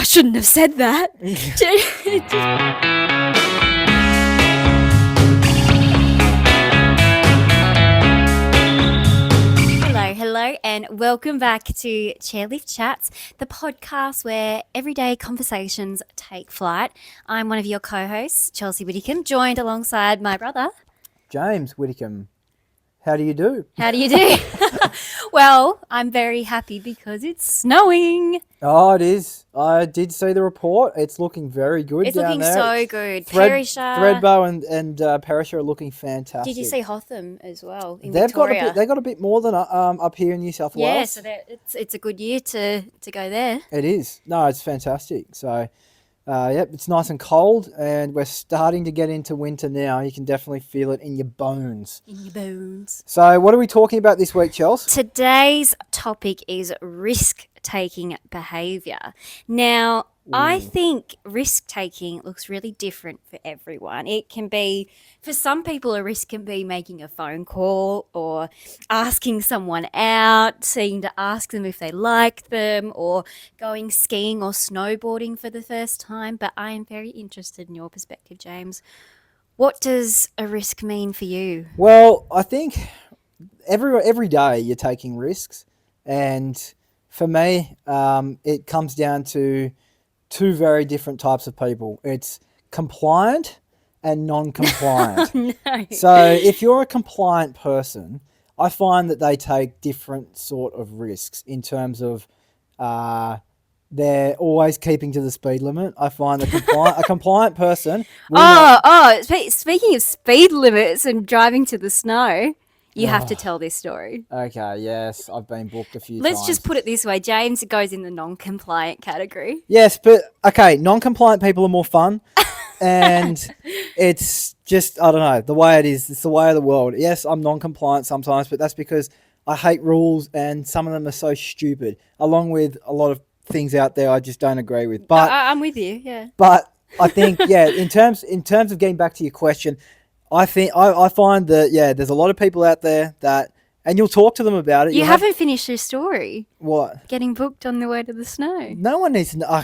shouldn't have said that. Hello, and welcome back to Chairlift Chatss, the podcast where everyday conversations take flight. I'm one of your co-hosts, Chelsea Widdicombe, joined alongside my brother, James Widdicombe. How do you do? How do you do? Well, I'm very happy because it's snowing. Oh, it is. I did see the report. It's looking very good down there. It's looking so good. Threadbow and Perisher are looking fantastic. Did you see Hotham as well in They've Victoria? They got a bit more than up here in New South Wales. Yeah, so it's a good year to go there. It is. No, it's fantastic. So, yep, it's nice and cold, and we're starting to get into winter now. You can definitely feel it in your bones. In your bones. So, what are we talking about this week, Chelsea? Today's topic is risk-taking behaviour. Now, I think risk-taking looks really different for everyone. It can be, for some people, a risk can be making a phone call or asking someone out, seeing to ask them if they like them, or going skiing or snowboarding for the first time. But I am very interested in your perspective, James. What does a risk mean for you? Well, I think every day you're taking risks, and for me, it comes down to two very different types of people. It's compliant and non-compliant. No. So if you're a compliant person, I find that they take different sort of risks in terms of they're always keeping to the speed limit. I find a compliant person... Speaking of speed limits and driving to the snow... You have to tell this story. Okay, yes. I've been booked a few times. Let's just put it this way. James goes in the non-compliant category. Yes, but, okay, non-compliant people are more fun. And it's just, I don't know, the way it is. It's the way of the world. Yes, I'm non-compliant sometimes, but that's because I hate rules and some of them are so stupid, along with a lot of things out there I just don't agree with. But I'm with you, yeah. But I think, yeah, in terms of getting back to your question... I find that, yeah, there's a lot of people out there that, and you'll talk to them about it. You haven't finished your story. What? Getting booked on the way to the snow. No one needs to know.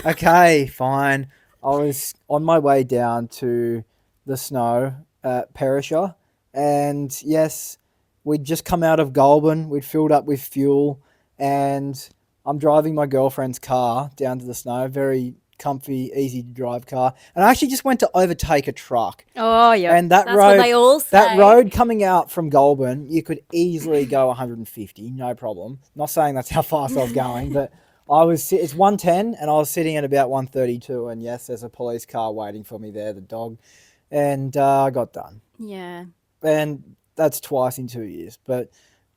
Okay, fine. I was on my way down to the snow at Perisher, and yes, we'd just come out of Goulburn. We'd filled up with fuel, and I'm driving my girlfriend's car down to the snow. Very comfy, easy to drive car, and I actually just went to overtake a truck. Oh yeah, and that's what they all say. That road coming out from Goulburn, you could easily go 150, no problem. Not saying that's how fast I was going, but it's 110, and I was sitting at about 132, and yes, there's a police car waiting for me there, the dog, and I got done. Yeah, and that's twice in 2 years, but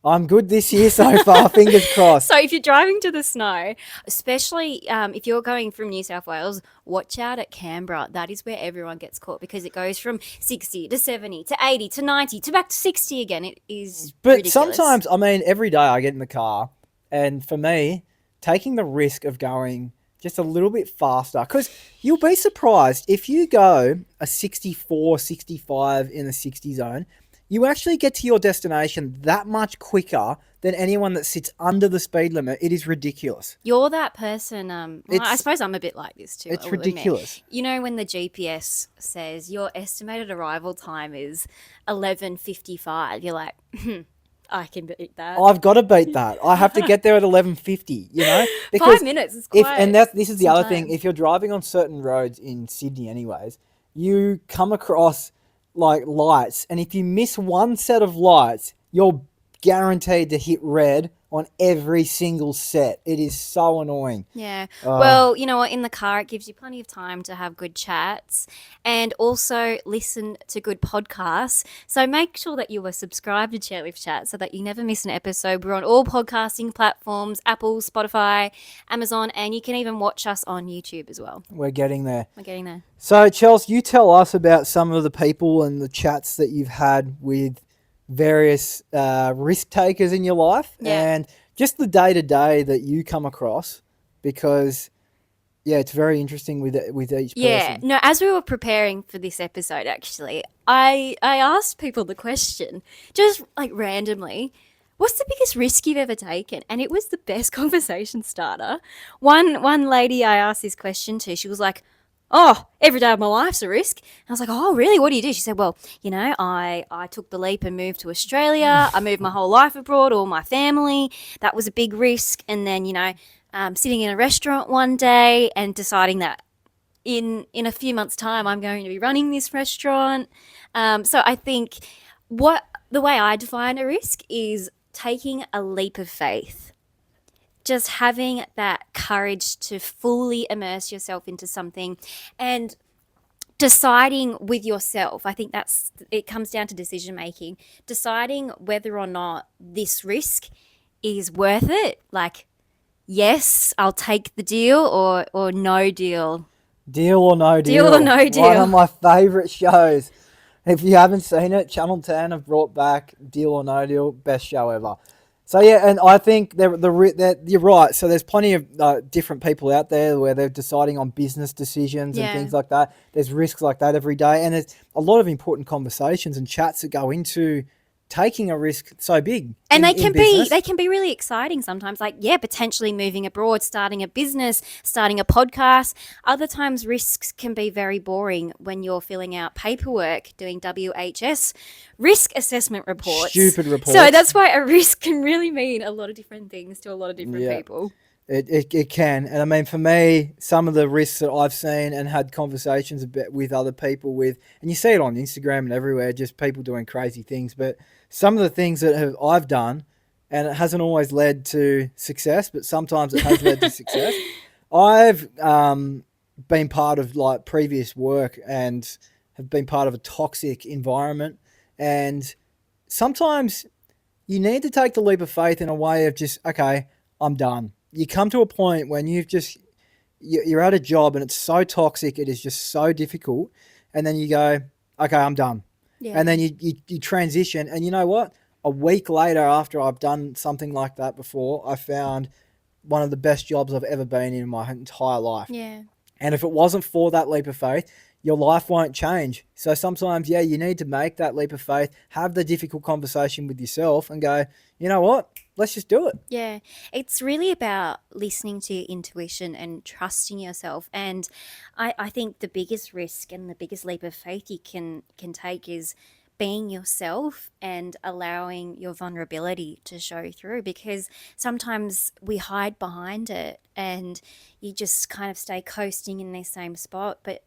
I'm good this year so far, fingers crossed. So if you're driving to the snow, especially if you're going from New South Wales, watch out at Canberra. That is where everyone gets caught because it goes from 60 to 70 to 80 to 90 to back to 60 again. It is ridiculous. Sometimes, I mean, every day I get in the car, and for me, taking the risk of going just a little bit faster, because you'll be surprised if you go a 64, 65 in the 60 zone, you actually get to your destination that much quicker than anyone that sits under the speed limit. It is ridiculous. You're that person. I suppose I'm a bit like this too. It's ridiculous. You know, when the GPS says your estimated arrival time is 11:55, you're like, I can beat that. I've got to beat that. I have to get there at 11:50. You know, because 5 minutes is quite. This is the other thing. If you're driving on certain roads in Sydney, anyways, you come across like lights, and if you miss one set of lights, you're guaranteed to hit red on every single set. It is so annoying. Yeah. Well, you know what? In the car, it gives you plenty of time to have good chats and also listen to good podcasts. So make sure that you are subscribed to Chairlift Chatss so that you never miss an episode. We're on all podcasting platforms, Apple, Spotify, Amazon, and you can even watch us on YouTube as well. We're getting there. So, Chelsea, you tell us about some of the people and the chats that you've had with various risk takers in your life, and just the day-to-day that you come across, because it's very interesting with each person. No, as we were preparing for this episode, actually, I asked people the question, just like randomly, what's the biggest risk you've ever taken? And it was the best conversation starter. One lady I asked this question to, she was like, oh, every day of my life's a risk. And I was like, oh, really? What do you do? She said, well, I took the leap and moved to Australia. I moved my whole life abroad, all my family. That was a big risk. And then, sitting in a restaurant one day and deciding that in a few months' time, I'm going to be running this restaurant. So I think the way I define a risk is taking a leap of faith, just having that courage to fully immerse yourself into something and deciding with yourself. I think it comes down to decision making, deciding whether or not this risk is worth it. Like, yes, I'll take the deal, or no deal. Deal or no deal. Deal or no deal. One of my favourite shows. If you haven't seen it, Channel 10 have brought back Deal or No Deal, best show ever. So yeah, and I think you're right. So there's plenty of different people out there where they're deciding on business decisions and things like that. There's risks like that every day, and there's a lot of important conversations and chats that go into taking a risk so big. And they can be really exciting sometimes, like, potentially moving abroad, starting a business, starting a podcast. Other times risks can be very boring when you're filling out paperwork, doing WHS risk assessment reports. Stupid reports. So that's why a risk can really mean a lot of different things to a lot of different people. It can. And I mean, for me, some of the risks that I've seen and had conversations with other people with, and you see it on Instagram and everywhere, just people doing crazy things. But some of the things that I've done, and it hasn't always led to success, but sometimes it has led to success. I've been part of like previous work and have been part of a toxic environment. And sometimes you need to take the leap of faith in a way of just, okay, I'm done. You come to a point when you're at a job and it's so toxic, it is just so difficult, and then you go, okay, I'm done. Yeah. And then you transition, and you know what? A week later, after I've done something like that before, I found one of the best jobs I've ever been in my entire life. Yeah. And if it wasn't for that leap of faith, your life won't change. So sometimes, you need to make that leap of faith, have the difficult conversation with yourself and go, you know what? Let's just do it. Yeah. It's really about listening to your intuition and trusting yourself. And I think the biggest risk and the biggest leap of faith you can take is being yourself and allowing your vulnerability to show through, because sometimes we hide behind it and you just kind of stay coasting in the same spot. But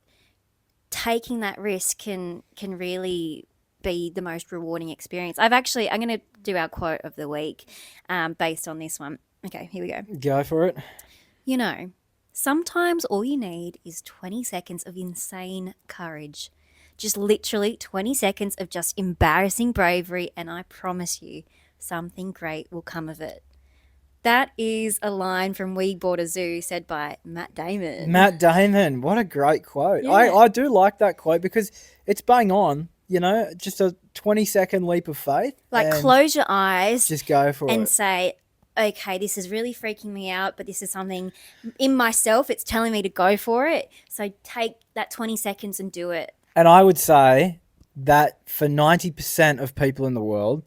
taking that risk can really be the most rewarding experience. I'm going to do our quote of the week based on this one. Okay, here we go. Go for it. Sometimes all you need is 20 seconds of insane courage. Just literally 20 seconds of just embarrassing bravery, and I promise you, something great will come of it. That is a line from We Bought a Zoo said by Matt Damon. Matt Damon, what a great quote. Yeah. I do like that quote because it's bang on, just a 20-second leap of faith. Like, close your eyes. Just go for it. And say, okay, this is really freaking me out, but this is something in myself. It's telling me to go for it. So take that 20 seconds and do it. And I would say that for 90% of people in the world,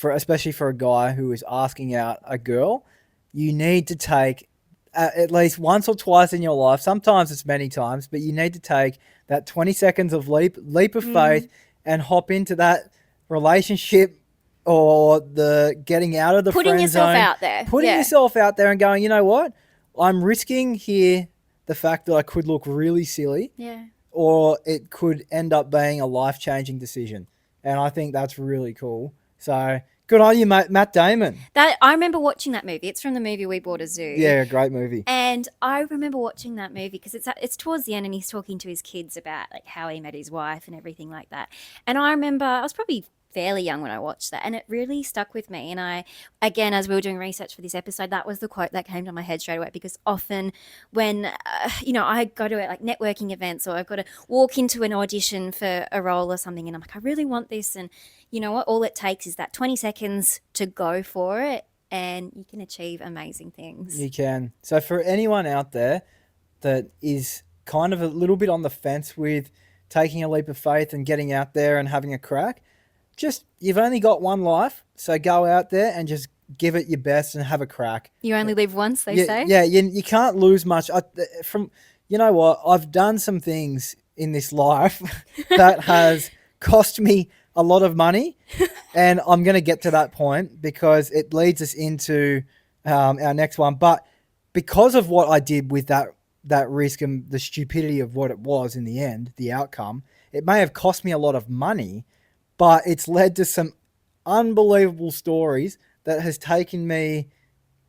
especially for a guy who is asking out a girl, you need to take at least once or twice in your life, sometimes it's many times, but you need to take that 20 seconds of leap of faith and hop into that relationship or the getting out of the friend zone. Putting yourself out there. Putting yourself out there and going, you know what? I'm risking here the fact that I could look really silly. Yeah. Or it could end up being a life-changing decision. And I think that's really cool. So good on you, Matt Damon. I remember watching that movie. It's from the movie We Bought a Zoo. Yeah, great movie. And I remember watching that movie because it's towards the end and he's talking to his kids about like how he met his wife and everything like that. And I remember I was probably fairly young when I watched that, and it really stuck with me. And I, again, as we were doing research for this episode, that was the quote that came to my head straight away, because often when I go to like networking events or I've got to walk into an audition for a role or something and I'm like, I really want this, and you know what, all it takes is that 20 seconds to go for it and you can achieve amazing things. You can. So for anyone out there that is kind of a little bit on the fence with taking a leap of faith and getting out there and having a crack, just you've only got one life, so go out there and just give it your best and have a crack. You only live once, they Yeah, say. yeah, you can't lose much. You know what? I've done some things in this life that has cost me a lot of money, and I'm going to get to that point because it leads us into our next one. But because of what I did with that risk and the stupidity of what it was in the end, the outcome, it may have cost me a lot of money, but it's led to some unbelievable stories that has taken me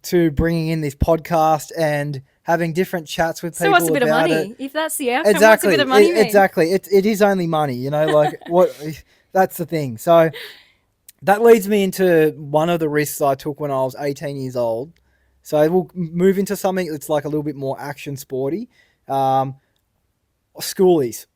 to bringing in this podcast and having different chats with people. So what's a bit of about money? it. If that's the outcome, Exactly. what's a bit of money mean? Exactly. It is only money, like what that's the thing. So that leads me into one of the risks I took when I was 18 years old. So we'll move into something that's like a little bit more action sporty. Schoolies.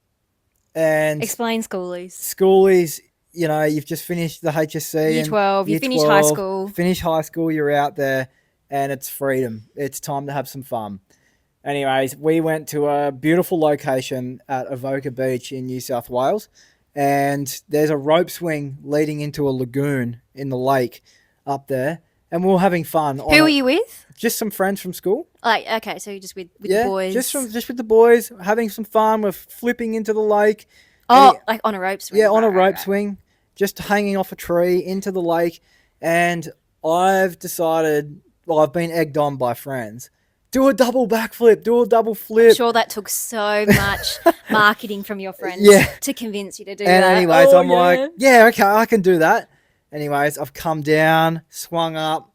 And Explain schoolies. Schoolies, you've just finished the HSC. Year 12, you finished high school. Finish high school, you're out there, and it's freedom. It's time to have some fun. Anyways, we went to a beautiful location at Avoca Beach in New South Wales, and there's a rope swing leading into a lagoon in the lake up there, and we were having fun. Who were you with? Just some friends from school. Like, okay, so you're just with the boys. just with the boys, having some fun. We're flipping into the lake. Oh, like on a rope swing. Yeah, on a rope swing, just hanging off a tree into the lake. And I've decided, I've been egged on by friends. Do a double backflip, do a double flip. I'm sure that took so much marketing from your friends to convince you to do that. And anyways, I'm like, yeah, okay, I can do that. Anyways, I've come down, swung up,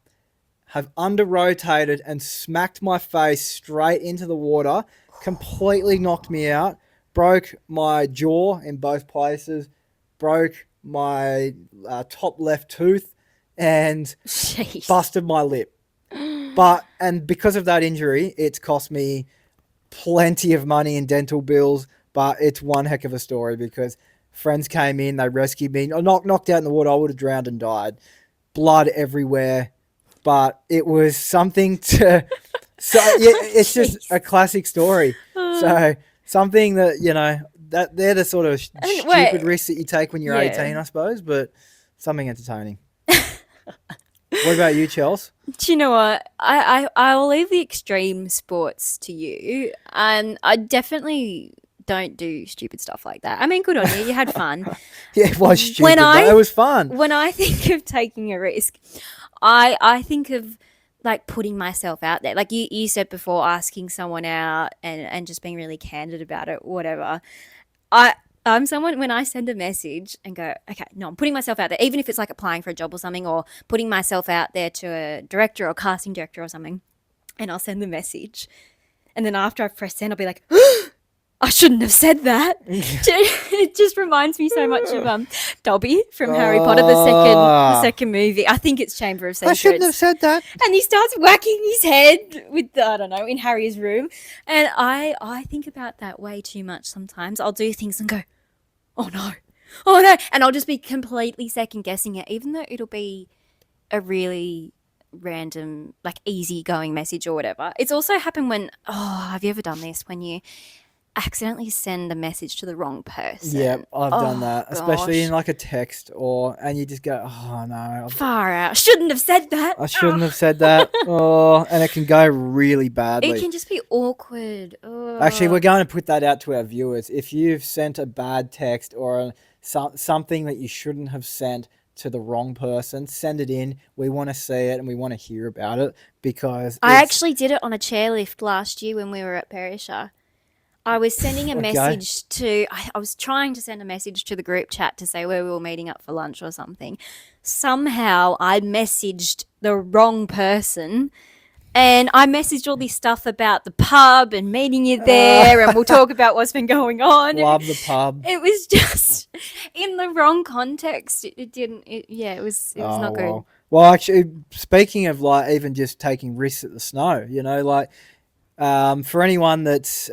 have under-rotated and smacked my face straight into the water, completely knocked me out, broke my jaw in both places, broke my top left tooth, and busted my lip. And because of that injury, it's cost me plenty of money in dental bills, but it's one heck of a story because friends came in, they rescued me. Knocked out in the water, I would have drowned and died. Blood everywhere. But it was something to... So yeah, it's just a classic story. So something that, that they're the sort of stupid risks that you take when you're 18, I suppose, but something entertaining. What about you, Chelsea? Do you know what? I will leave the extreme sports to you. And I definitely don't do stupid stuff like that. I mean, good on you. You had fun. Yeah, it was stupid, but it was fun. When I think of taking a risk, I think of like putting myself out there. Like you said before, asking someone out and just being really candid about it, whatever. I'm someone, when I send a message and go, okay, no, I'm putting myself out there, even if it's like applying for a job or something, or putting myself out there to a director or casting director or something, and I'll send the message. And then after I've pressed send, I'll be like, I shouldn't have said that. It just reminds me so much of Dobby from Harry Potter, the second movie. I think it's Chamber of Secrets. I shouldn't have said that. And he starts whacking his head with I don't know, in Harry's room. And I think about that way too much sometimes. I'll do things and go, oh no. And I'll just be completely second guessing it, even though it'll be a really random, like easy-going message or whatever. It's also happened when, have you ever done this? When you accidentally send a message to the wrong person. Yeah, I've done that, especially in like a text and you just go, oh no. Far out. Shouldn't have said that. I shouldn't have said that. And it can go really badly. It can just be awkward. Actually, we're going to put that out to our viewers. If you've sent a bad text or something that you shouldn't have sent to the wrong person, send it in. We want to see it and we want to hear about it because I actually did it on a chairlift last year when we were at Perisher. I was sending a message I was trying to send a message to the group chat to say where we were meeting up for lunch or something. Somehow I messaged the wrong person and I messaged all this stuff about the pub and meeting you there and we'll talk about what's been going on. Love the pub. It was just in the wrong context. It was not good. Well, actually, speaking of like even just taking risks at the snow, for anyone that's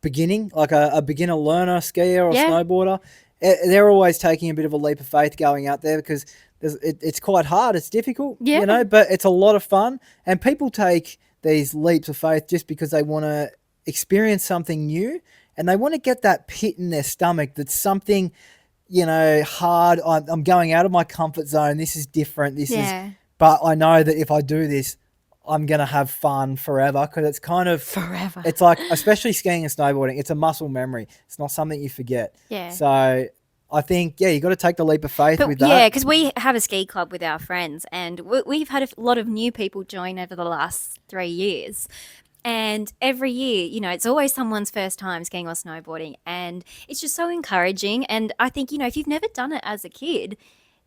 beginning, like a beginner learner, skier or snowboarder, they're always taking a bit of a leap of faith going out there because it's quite hard. It's difficult, but it's a lot of fun. And people take these leaps of faith just because they want to experience something new and they want to get that pit in their stomach that's something, hard. I'm going out of my comfort zone. This is different. Yeah. But I know that if I do this, I'm going to have fun forever, because it's kind of, Forever. it's like, especially skiing and snowboarding, it's a muscle memory. It's not something you forget. Yeah. So I think, you got to take the leap of faith with that. Yeah, because we have a ski club with our friends, and we've had a lot of new people join over the last 3 years. And every year, it's always someone's first time skiing or snowboarding, and it's just so encouraging. And I think, if you've never done it as a kid,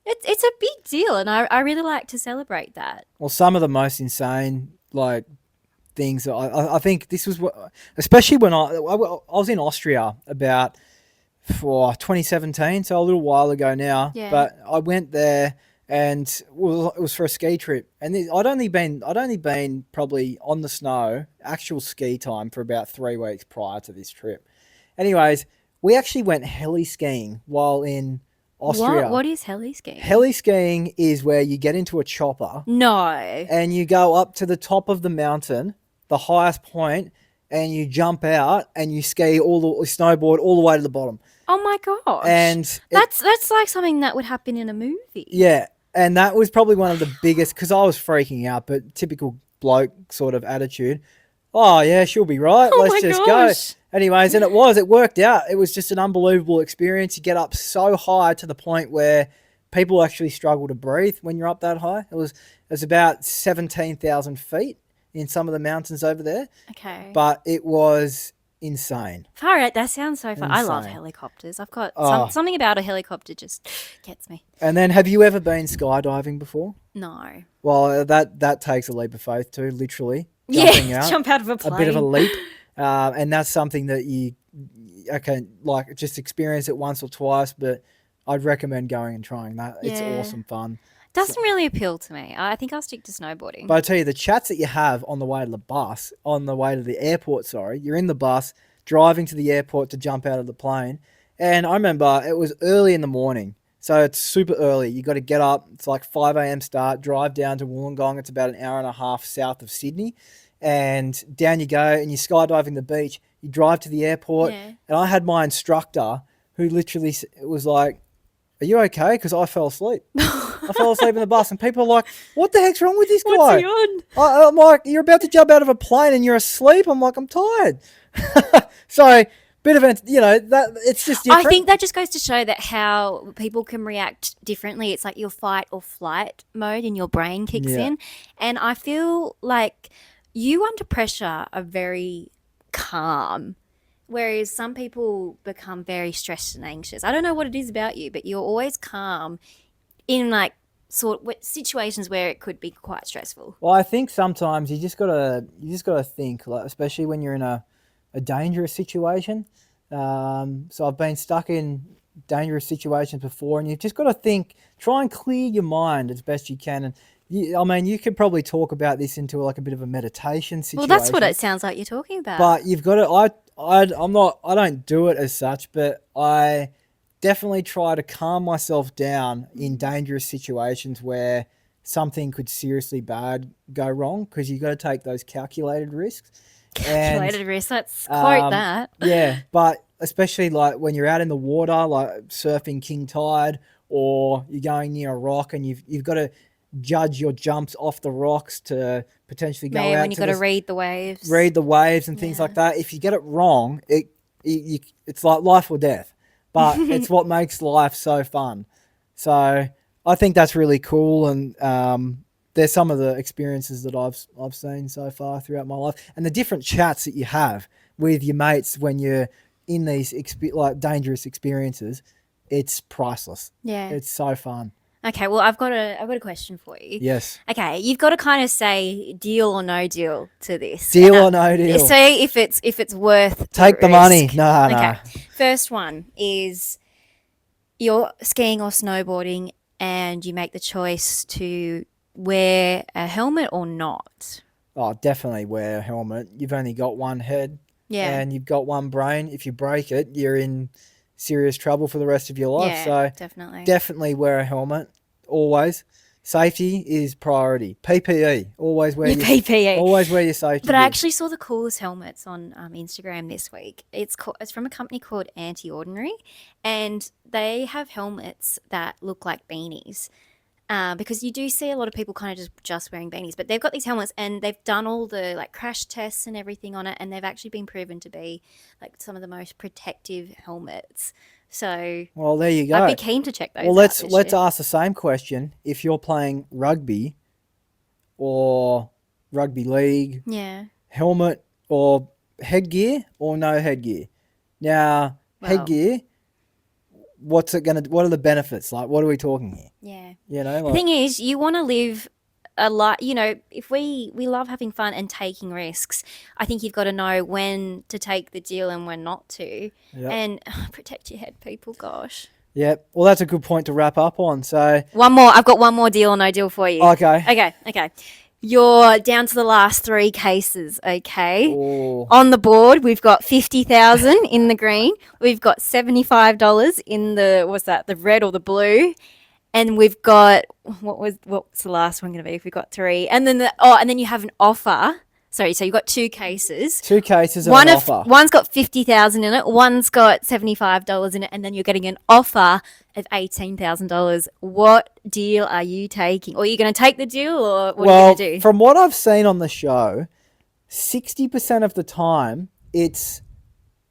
it's a big deal, and I really like to celebrate that. Well, some of the most insane, things that I think this was what, especially when I was in Austria about for 2017, so a little while ago now. Yeah. But I went there, and it was for a ski trip, and I'd only been probably on the snow, actual ski time, for about 3 weeks prior to this trip. Anyways, we actually went heli skiing while in Austria. What is heli skiing? Heli skiing is where you get into a chopper. No. And you go up to the top of the mountain, the highest point, and you jump out and you snowboard all the way to the bottom. Oh my gosh. And that's like something that would happen in a movie. Yeah. And that was probably one of the biggest, because I was freaking out, but typical bloke sort of attitude. Oh yeah, she'll be right. Oh Let's my just gosh. go. Anyways, and it worked out. It was just an unbelievable experience. You get up so high to the point where people actually struggle to breathe when you're up that high. It was about 17,000 feet in some of the mountains over there. Okay. But it was insane. Far out. That sounds so fun. I love Insane. helicopters. I've got Oh. something about a helicopter just gets me. And then, have you ever been skydiving before? No. Well, that takes a leap of faith too, literally. Jumping out. Jump out of a plane. A bit of a leap. And that's something that you can just experience it once or twice, but I'd recommend going and trying that. It's Yeah. awesome fun. Doesn't really appeal to me. I think I'll stick to snowboarding. But I tell you, the chats that you have on the way to the airport, you're in the bus, driving to the airport to jump out of the plane. And I remember it was early in the morning. So it's super early. You got to get up. It's like 5 a.m. start, drive down to Wollongong. It's about an hour and a half south of Sydney. And down you go, and you're skydiving the beach. You drive to the airport. Yeah. And I had my instructor who literally was like, "Are you okay?" Because I fell asleep. I fell asleep in the bus, and people are like, "What the heck's wrong with this guy?" What's he on? I'm like, "You're about to jump out of a plane and you're asleep." I'm like, "I'm tired." So, bit of that it's just different. I think that just goes to show that how people can react differently. It's like your fight or flight mode in your brain kicks Yeah. in. And I feel like you under pressure are very calm, whereas some people become very stressed and anxious. I don't know what it is about you, but you're always calm in situations where it could be quite stressful. Well, I think sometimes you just gotta think, especially when you're in a dangerous situation. So I've been stuck in dangerous situations before, and you've just got to think, try and clear your mind as best you can. And you could probably talk about this into like a bit of a meditation situation. Well, that's what it sounds like you're talking about. But you've got to. I don't do it as such, but I definitely try to calm myself down in dangerous situations where something could seriously bad go wrong, because you've got to take those calculated risks. Calculated risk. Let's quote that. Yeah, but especially like when you're out in the water, like surfing king tide, or you're going near a rock, and you've got to judge your jumps off the rocks to potentially go out. When you've got to read the waves. Read the waves and things like that. If you get it wrong, it's like life or death. But it's what makes life so fun. So I think that's really cool, and there's some of the experiences that I've seen so far throughout my life, and the different chats that you have with your mates when you're in these dangerous experiences. It's priceless. Yeah. It's so fun. Okay, well, I've got a question for you. Yes. Okay, you've got to kind of say deal or no deal to this. Deal or no deal. Say if it's worth Take the risk. money. No. Okay. First one is you're skiing or snowboarding and you make the choice to wear a helmet or not. Oh, definitely wear a helmet. You've only got one head. Yeah. And you've got one brain. If you break it, you're in serious trouble for the rest of your life. Yeah, So definitely. definitely wear a helmet, always. Safety is priority. PPE. Always wear Your your PPE. Always wear your safety. But I gear. actually saw the coolest helmets on Instagram this week. It's from a company called Anti Ordinary, and they have helmets that look like beanies. Because you do see a lot of people kind of just wearing beanies, but they've got these helmets and they've done all the like crash tests and everything on it, and they've actually been proven to be like some of the most protective helmets. So Well, there you go. I'd be keen to check those Well, out this let's year. ask the same question. If you're playing rugby or rugby league, Yeah. helmet or headgear or no headgear. Now, Well, headgear, what are the benefits? Like, what are we talking here? yeah. You know, The like, thing is, you want to live a life, if we love having fun and taking risks, I think you've got to know when to take the deal and when not to. yep. And protect your head, people, gosh. Yep. Well, that's a good point to wrap up on. So, I've got one more deal or no deal for you. okay. Okay. You're down to the last three cases, okay? Oh, On the board, we've got 50,000 in the green. We've got $75 in the red or the blue. And we've got what's the last one going to be if we've got three? And then you have an offer. Sorry, so you've got two cases. two cases and an offer. One's got 50,000 in it, one's got $75 in it, and then you're getting an offer of $18,000. What deal are you taking? Or are you going to take the deal, or what are you going to do? From what I've seen on the show, 60% of the time it's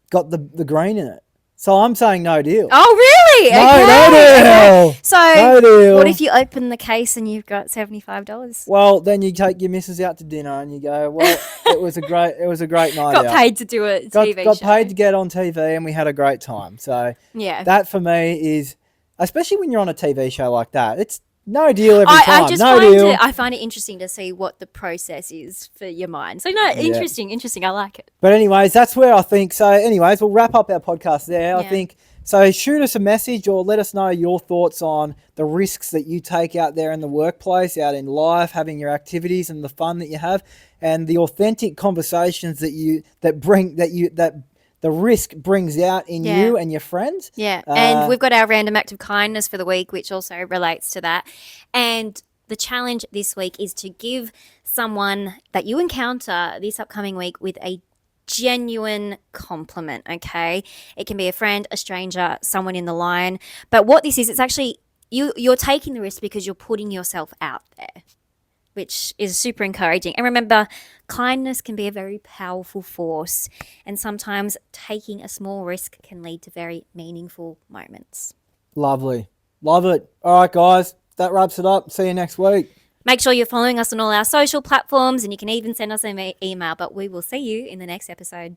got the green in it. So I'm saying no deal. Oh, really? No, Okay. no deal. Okay. So No deal. what if you open the case and you've got $75? Well, then you take your missus out to dinner and you go, well, it was a great night Got out. paid to do a TV got show. paid to get on TV and we had a great time. So Yeah. that for me is, especially when you're on a TV show like that, it's no deal every time. I find it interesting to see what the process is for your mind. So interesting. I like it. But anyways, that's where I think. So anyways, we'll wrap up our podcast there. I Yeah. think. So shoot us a message or let us know your thoughts on the risks that you take out there in the workplace, out in life, having your activities and the fun that you have, and the authentic conversations that the risk brings out in Yeah. you and your friends. Yeah. And we've got our random act of kindness for the week, which also relates to that. And the challenge this week is to give someone that you encounter this upcoming week with a genuine compliment, okay? It can be a friend, a stranger, someone in the line. But what this is, it's actually you're taking the risk because you're putting yourself out there, which is super encouraging. And remember, kindness can be a very powerful force, and sometimes taking a small risk can lead to very meaningful moments. Lovely. Love it. All right, guys, that wraps it up. See you next week. Make sure you're following us on all our social platforms, and you can even send us an email, but we will see you in the next episode.